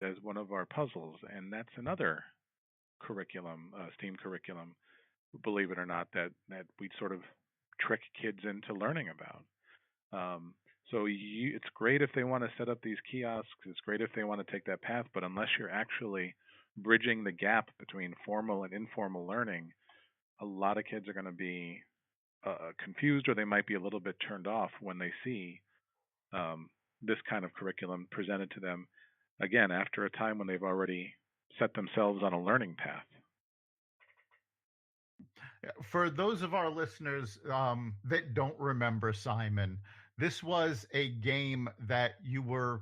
as one of our puzzles, and that's another curriculum, STEAM curriculum, believe it or not, that we sort of trick kids into learning about. Um, it's great if they want to set up these kiosks. It's great if they want to take that path, but unless you're actually bridging the gap between formal and informal learning, a lot of kids are going to be confused, or they might be a little bit turned off when they see um, this kind of curriculum presented to them. Again, after a time when they've already set themselves on a learning path. For those of our listeners that don't remember, Simon, this was a game that you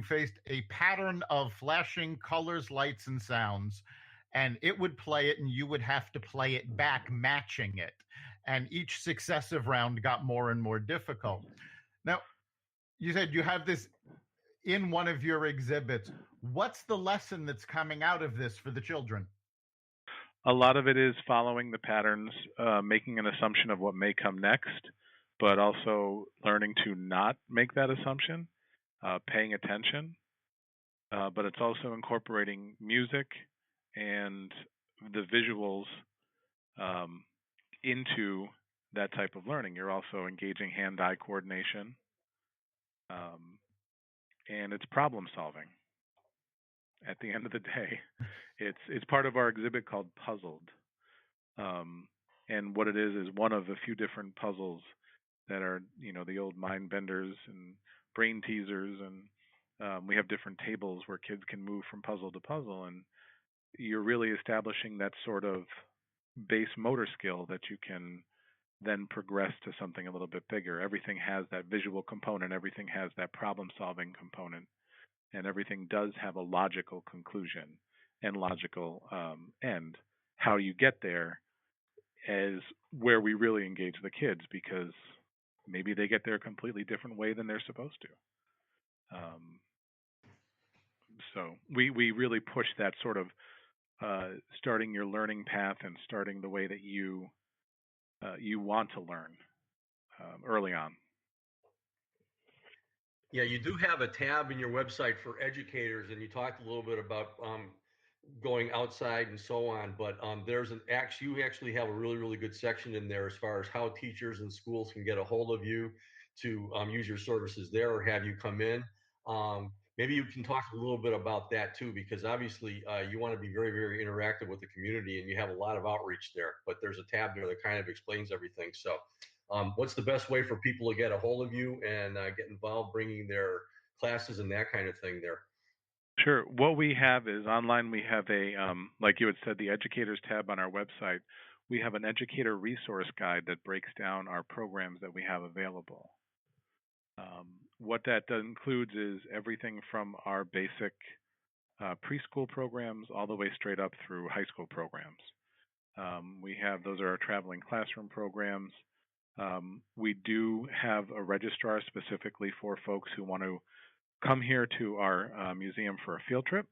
faced a pattern of flashing colors, lights, and sounds, and it would play it, and you would have to play it back, matching it. And each successive round got more and more difficult. Now, you said you have this in one of your exhibits. What's the lesson that's coming out of this for the children? A lot of it is following the patterns, making an assumption of what may come next, but also learning to not make that assumption, paying attention. But it's also incorporating music and the visuals um, into that type of learning. You're also engaging hand-eye coordination, um, and it's problem solving. At the end of the day, it's part of our exhibit called Puzzled. Um, and what it is one of a few different puzzles that are, the old mind benders and brain teasers, and we have different tables where kids can move from puzzle to puzzle, and you're really establishing that sort of base motor skill that you can then progress to something a little bit bigger. Everything has that visual component, everything has that problem solving component, and everything does have a logical conclusion and logical end. How you get there is where we really engage the kids, because maybe they get there a completely different way than they're supposed to. Um, so we really push that sort of starting your learning path and starting the way that you want to learn early on. Yeah, you do have a tab in your website for educators, and you talked a little bit about going outside and so on. But there's you actually have a really, really good section in there as far as how teachers and schools can get a hold of you to use your services there or have you come in. Maybe you can talk a little bit about that too, because obviously you want to be very, very interactive with the community, and you have a lot of outreach there. But there's a tab there that kind of explains everything. So what's the best way for people to get a hold of you and get involved, bringing their classes and that kind of thing there? Sure. What we have is online. We have like you had said, the educators tab on our website. We have an educator resource guide that breaks down our programs that we have available. What that includes is everything from our basic preschool programs all the way straight up through high school programs. We have those are our traveling classroom programs. We do have a registrar specifically for folks who want to come here to our museum for a field trip.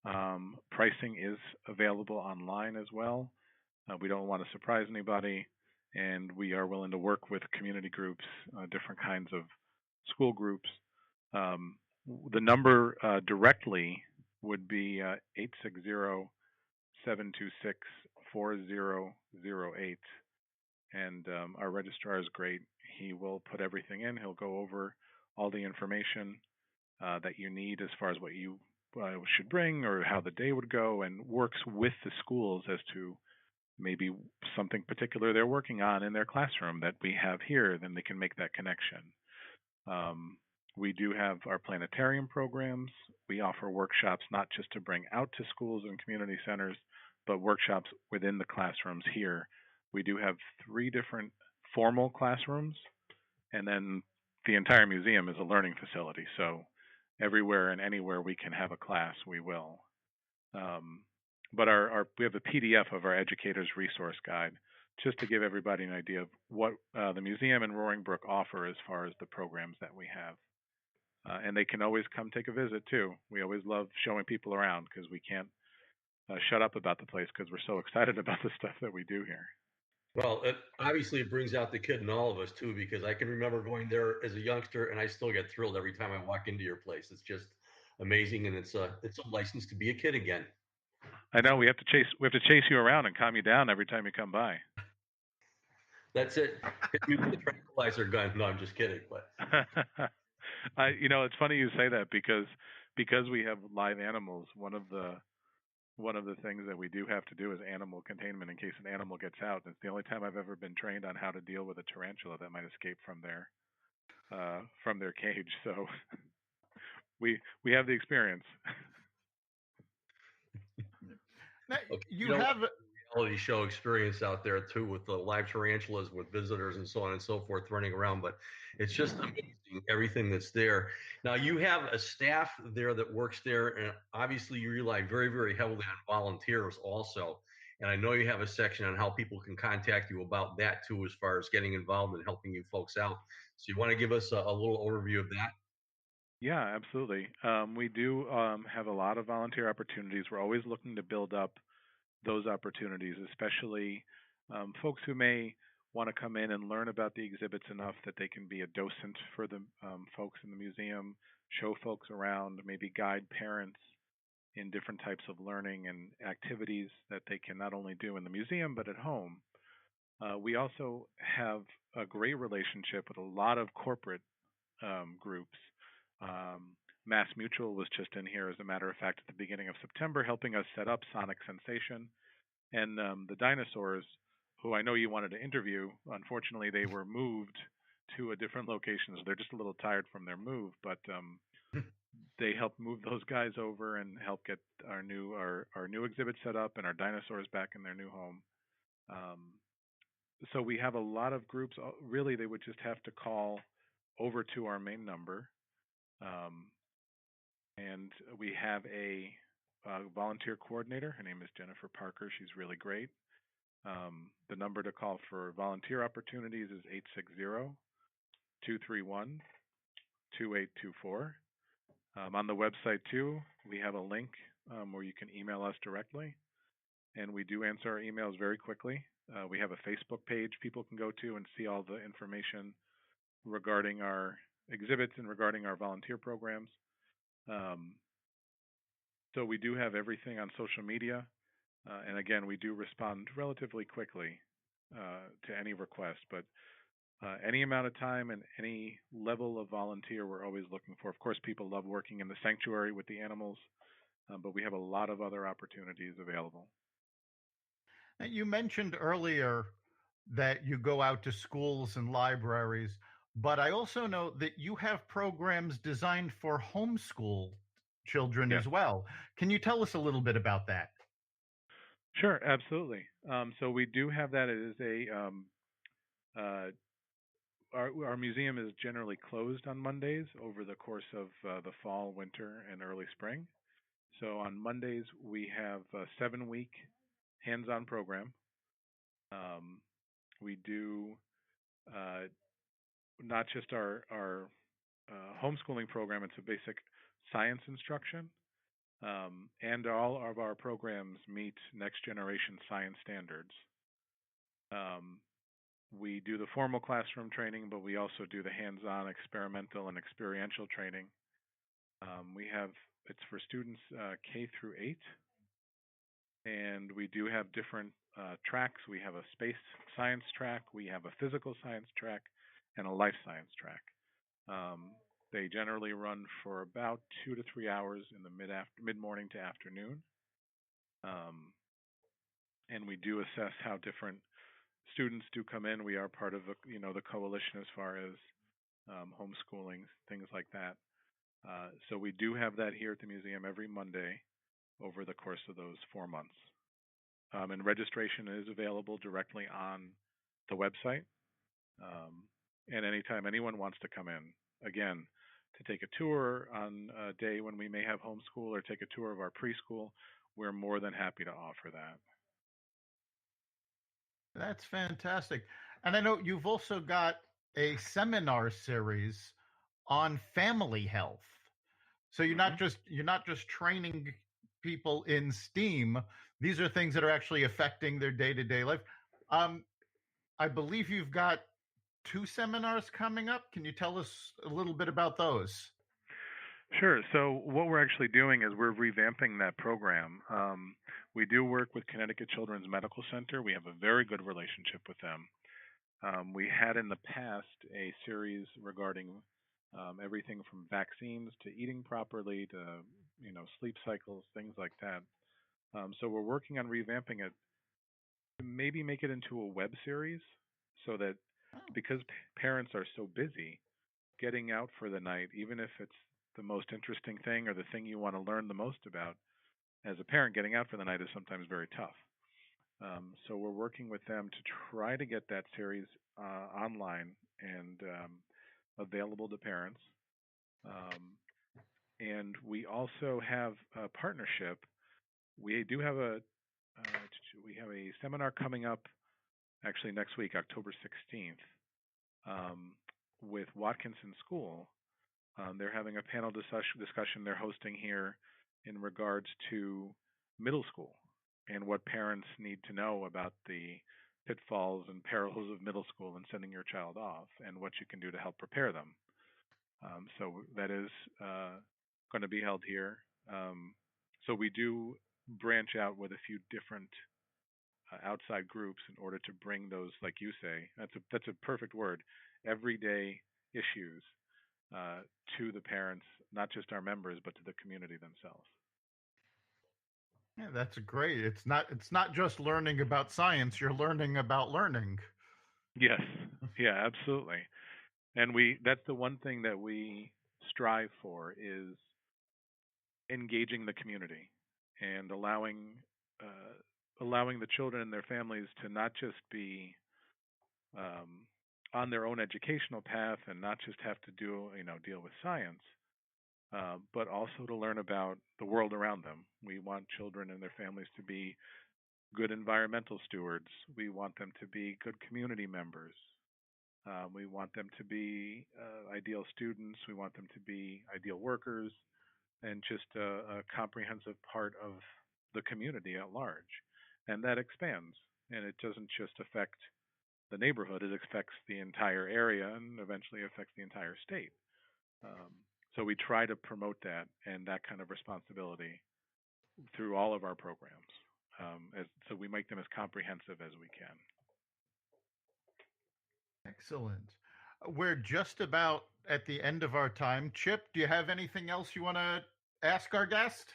Pricing is available online as well. We don't want to surprise anybody, and we are willing to work with community groups, different kinds of school groups. The number directly would be 860-726-4008. And our registrar is great. He will put everything in. He'll go over all the information that you need as far as what you should bring or how the day would go, and works with the schools as to maybe something particular they're working on in their classroom that we have here, then they can make that connection. We do have our planetarium programs. We offer workshops not just to bring out to schools and community centers, but workshops within the classrooms here. We do have 3 different formal classrooms, and then the entire museum is a learning facility. So everywhere and anywhere we can have a class, we will. Um, but we have a PDF of our educators resource guide, just to give everybody an idea of what the museum and Roaring Brook offer as far as the programs that we have. And they can always come take a visit too. We always love showing people around because we can't shut up about the place because we're so excited about the stuff that we do here. Well, obviously it brings out the kid in all of us too, because I can remember going there as a youngster, and I still get thrilled every time I walk into your place. It's just amazing, and it's a license to be a kid again. I know we have to chase you around and calm you down every time you come by. That's it. Hit me with the tranquilizer gun. No, I'm just kidding. But it's funny you say that because we have live animals. One of the things that we do have to do is animal containment in case an animal gets out. It's the only time I've ever been trained on how to deal with a tarantula that might escape from their cage. So we have the experience. Now, okay, you have reality show experience out there too with the live tarantulas with visitors and so on and so forth running around, but it's just amazing everything that's there. Now you have a staff there that works there, and obviously you rely very, very heavily on volunteers also. And I know you have a section on how people can contact you about that too, as far as getting involved and helping you folks out. So you want to give us a little overview of that? Yeah, absolutely. We do have a lot of volunteer opportunities. We're always looking to build up those opportunities, especially folks who may want to come in and learn about the exhibits enough that they can be a docent for the folks in the museum, show folks around, maybe guide parents in different types of learning and activities that they can not only do in the museum but at home. We also have a great relationship with a lot of corporate groups. Um, Mass Mutual was just in here, as a matter of fact, at the beginning of September, helping us set up Sonic Sensation. And the dinosaurs, who I know you wanted to interview, unfortunately, they were moved to a different location. So they're just a little tired from their move, but they helped move those guys over and help get our new exhibit set up and our dinosaurs back in their new home. Um, so we have a lot of groups. Really, they would just have to call over to our main number, um, and we have a volunteer coordinator. Her name is Jennifer Parker. She's really great. The number to call for volunteer opportunities is 860-231-2824. On the website, too, we have a link where you can email us directly, and we do answer our emails very quickly. We have a Facebook page people can go to and see all the information regarding our exhibits and regarding our volunteer programs. Um, so we do have everything on social media. And again, we do respond relatively quickly to any request, but any amount of time and any level of volunteer we're always looking for. Of course, people love working in the sanctuary with the animals, but we have a lot of other opportunities available. You mentioned earlier that you go out to schools and libraries, but I also know that you have programs designed for homeschool children Yes. as well. Can you tell us a little bit about that? Sure, absolutely. So we do have that. It is our museum is generally closed on Mondays over the course of the fall, winter, and early spring. So on Mondays we have a 7-week hands-on program. We do not just our homeschooling program; it's a basic science instruction, and all of our programs meet next generation science standards. Um, we do the formal classroom training, but we also do the hands-on experimental and experiential training. It's for students K through 8, and we do have different tracks. We have a space science track, we have a physical science track, and a life science track. Um, they generally run for about 2 to 3 hours in the mid morning to afternoon, um, and we do assess how different students do come in. We are part of the coalition as far as homeschooling, things like that. So we do have that here at the museum every Monday over the course of those 4 months. And registration is available directly on the website. And anytime anyone wants to come in, again, to take a tour on a day when we may have homeschool or take a tour of our preschool, we're more than happy to offer that. That's fantastic. And I know you've also got a seminar series on family health. So you're not just training people in STEAM. These are things that are actually affecting their day-to-day life. I believe you've got 2 seminars coming up. Can you tell us a little bit about those? Sure. So what we're actually doing is we're revamping that program. We do work with Connecticut Children's Medical Center. We have a very good relationship with them. We had in the past a series regarding everything from vaccines to eating properly to sleep cycles, things like that. So we're working on revamping it to maybe make it into a web series so that Oh. because parents are so busy, getting out for the night, even if it's the most interesting thing or the thing you want to learn the most about, as a parent, getting out for the night is sometimes very tough. So we're working with them to try to get that series online and available to parents. Um, and we also have a partnership. We do have we have a seminar coming up actually next week, October 16th, um, with Watkinson School. They're having a panel discussion they're hosting here in regards to middle school and what parents need to know about the pitfalls and perils of middle school and sending your child off and what you can do to help prepare them. So that is going to be held here. So we do branch out with a few different outside groups in order to bring those, like you say, that's a perfect word, everyday issues uh, to the parents, not just our members, but to the community themselves. Yeah, that's great. It's not just learning about science, you're learning about learning. Yes, yeah, absolutely. And that's the one thing that we strive for is engaging the community and allowing the children and their families to not just be um, on their own educational path and not just have to deal with science, but also to learn about the world around them. We want children and their families to be good environmental stewards. We want them to be good community members. We want them to be ideal students. We want them to be ideal workers and just a comprehensive part of the community at large. And that expands. And it doesn't just affect the neighborhood, it affects the entire area and eventually affects the entire state. Um, so we try to promote that and that kind of responsibility through all of our programs. So we make them as comprehensive as we can. Excellent. We're just about at the end of our time. Chip, do you have anything else you want to ask our guest?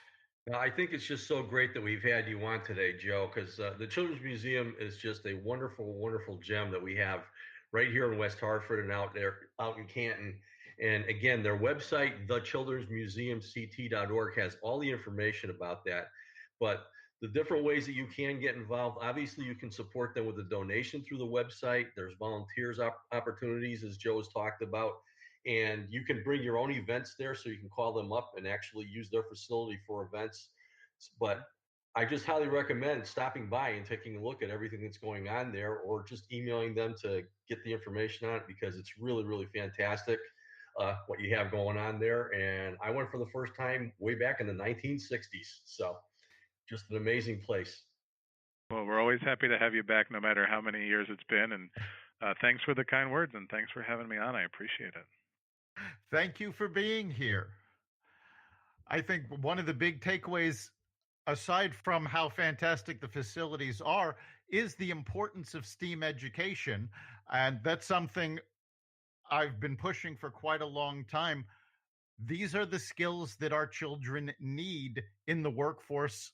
I think it's just so great that we've had you on today, Joe, because the Children's Museum is just a wonderful, wonderful gem that we have right here in West Hartford and out in Canton. And again, their website, thechildrensmuseumct.org, has all the information about that. But the different ways that you can get involved, obviously, you can support them with a donation through the website. There's volunteers opportunities, as Joe has talked about. And you can bring your own events there, so you can call them up and actually use their facility for events. But I just highly recommend stopping by and taking a look at everything that's going on there, or just emailing them to get the information on it, because it's really, really fantastic what you have going on there. And I went for the first time way back in the 1960s. So just an amazing place. Well, we're always happy to have you back, no matter how many years it's been. And thanks for the kind words, and thanks for having me on. I appreciate it. Thank you for being here. I think one of the big takeaways, aside from how fantastic the facilities are, is the importance of STEAM education. And that's something I've been pushing for quite a long time. These are the skills that our children need in the workforce,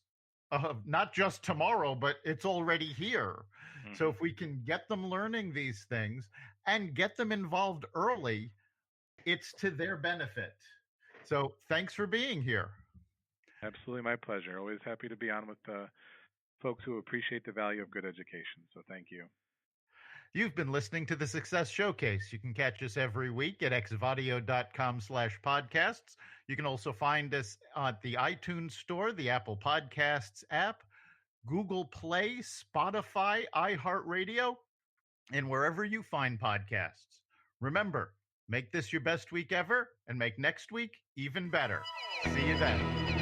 not just tomorrow, but it's already here. Mm-hmm. So if we can get them learning these things and get them involved early, it's to their benefit. So thanks for being here. Absolutely, my pleasure. Always happy to be on with folks who appreciate the value of good education. So thank you. You've been listening to the Success Showcase. You can catch us every week at xvadio.com/podcasts. You can also find us at the iTunes Store, the Apple Podcasts app, Google Play, Spotify, iHeartRadio, and wherever you find podcasts. Remember, make this your best week ever and make next week even better. See you then.